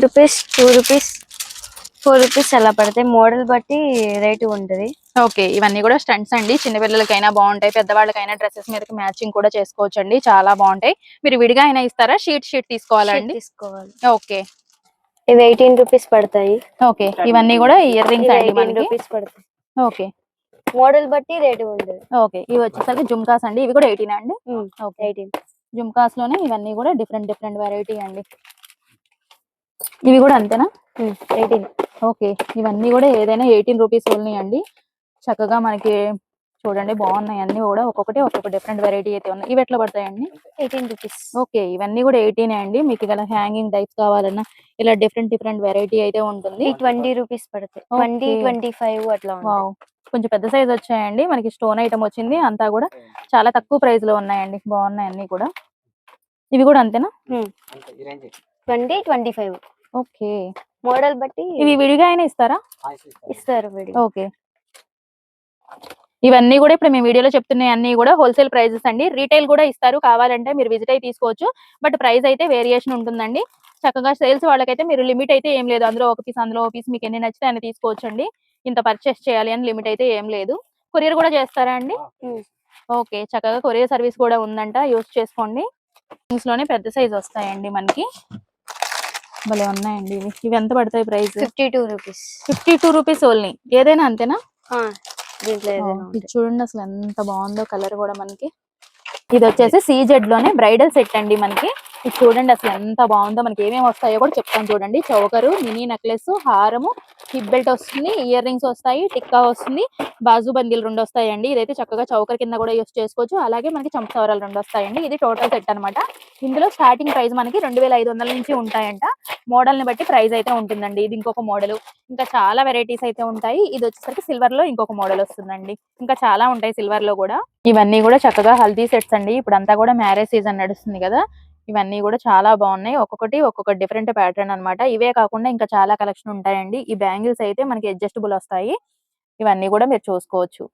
Rupees, 2 rupees, 4 rupees అలా పడతాయి. Model బట్టి రేటు ఉంటది. ఓకే, ఇవన్నీ కూడా స్టంట్స్ అండి. చిన్న పిల్లలకైనా బాగుంటాయి, పెద్దవాళ్ళకైనా డ్రెస్సెస్ మీదకి మ్యాచింగ్ కూడా చేసుకోవచ్చు అండి. చాలా బాగుంటాయి. మీరు విడిగా అయినా ఇస్తారా, షీట్ తీసుకోవాలండి? తీసుకోవాలి. ఓకే, ఇవి 18 రూపీస్ పడతాయి. ఓకే, ఇవన్నీ కూడా ఇయర్ రింగ్స్ అండి మనకి. రూపీస్ పడతాయి. ఓకే, మోడల్ బట్టి రేటు ఉంటుంది. ఓకే, ఇవి వచ్చేసరికి జుమ్కాస్ అండి. ఇవి కూడా 18 అండి. ఓకే, 18. జుమ్కాస్ లోనే ఇవన్నీ కూడా డిఫరెంట్ వెరైటీ అండి. ఇవి కూడా అంతేనా? 18. ఓకే, ఇవన్నీ కూడా ఏదైనా 18 రూపీస్ ఓన్లీ అండి. చక్కగా మనకి చూడండి బాగున్నాయి అన్ని కూడా. ఒక్కొక్క డిఫరెంట్ వెరైటీ అయితే ఉన్నాయి. ఇవి ఎట్లా పడతాయండి? 18 రూపీస్. ఓకే, ఇవన్నీ కూడా 18 అండి. మీకు ఇలా హ్యాంగింగ్ టైప్స్ కావాలన్నా ఇలా డిఫరెంట్ వెరైటీ అయితే ఉంటుంది. 20 రూపీస్ పడతాయి. 20, 25 అట్లా వావ్, కొంచెం పెద్ద సైజ్ వచ్చాయండి. మనకి స్టోన్ ఐటమ్ వచ్చింది. అంతా కూడా చాలా తక్కువ ప్రైస్ లో ఉన్నాయండి. బాగున్నాయి అన్ని కూడా. ఇవి కూడా అంతేనా? 20, 25. ఓకే, మోడల్ బట్టి ఇవి విడిగా అయినా ఇస్తారా? ఇస్తారు. ఓకే, ఇవన్నీ కూడా ఇప్పుడు మేము వీడియోలో చెప్తున్నాయి అన్ని కూడా హోల్సేల్ ప్రైజెస్ అండి. రీటైల్ కూడా ఇస్తారు, కావాలంటే మీరు విజిట్ అయి తీసుకోవచ్చు. బట్ ప్రైస్ అయితే వేరియేషన్ ఉంటుందండి. చక్కగా సేల్స్ వాళ్ళకైతే మీరు లిమిట్ అయితే ఏం లేదు. అందులో ఒక పీస్ మీకు ఎన్ని నచ్చితే అన్ని తీసుకోవచ్చు అండి. ఇంత పర్చేస్ చేయాలి అని లిమిట్ అయితే ఏం లేదు. కొరియర్ కూడా చేస్తారా అండి? ఓకే, చక్కగా కొరియర్ సర్వీస్ కూడా ఉందంట, యూస్ చేసుకోండి. లోనే పెద్ద సైజ్ వస్తాయండి మనకి. భలే ఉన్నాయండి ఇవి. ఇవి ఎంత పడతాయి ప్రైస్? 52 రూపీస్. 52 rupees only. ఏదైనా అంతేనా? దీంట్లో ఇది చూడండి అసలు ఎంత బాగుందో కలర్ కూడా మనకి. ఇది వచ్చేసి CZ లోనే బ్రైడల్ సెట్ అండి మనకి. ఇది చూడండి అసలు ఎంత బాగుందో. మనకి ఏమేమి వస్తాయో కూడా చెప్తాను చూడండి. చౌకరు, మినీ నెక్లెస్, హారము, హిప్ బెల్ట్ వస్తుంది, ఇయర్ రింగ్స్ వస్తాయి, టిక్కా వస్తుంది, బాజు బందీలు 2 వస్తాయండి. ఇదైతే చక్కగా చౌకర్ కింద కూడా యూస్ చేసుకోవచ్చు. అలాగే మనకి చంపసవరాలు 2 వస్తాయండి. ఇది టోటల్ సెట్ అనమాట. ఇందులో స్టార్టింగ్ ప్రైస్ మనకి 2500 నుంచి ఉంటాయంట. మోడల్ ని బట్టి ప్రైస్ అయితే ఉంటుందండి. ఇది ఇంకొక మోడల్. ఇంకా చాలా వెరైటీస్ అయితే ఉంటాయి. ఇది వచ్చేసరికి సిల్వర్ లో ఇంకొక మోడల్ వస్తుందండి. ఇంకా చాలా ఉంటాయి సిల్వర్ లో కూడా. ఇవన్నీ కూడా చక్కగా హల్దీ సెట్స్ అండి. ఇప్పుడు అంతా కూడా మ్యారేజ్ సీజన్ నడుస్తుంది కదా. ఇవన్నీ కూడా చాలా బాగున్నాయి. ఒక్కొక్క డిఫరెంట్ ప్యాటర్న్ అన్నమాట. ఇవే కాకుండా ఇంకా చాలా కలెక్షన్ ఉంటాయండి. ఈ బ్యాంగిల్స్ అయితే మనకి అడ్జస్టబుల్ వస్తాయి. ఇవన్నీ కూడా మీరు చూసుకోవచ్చు.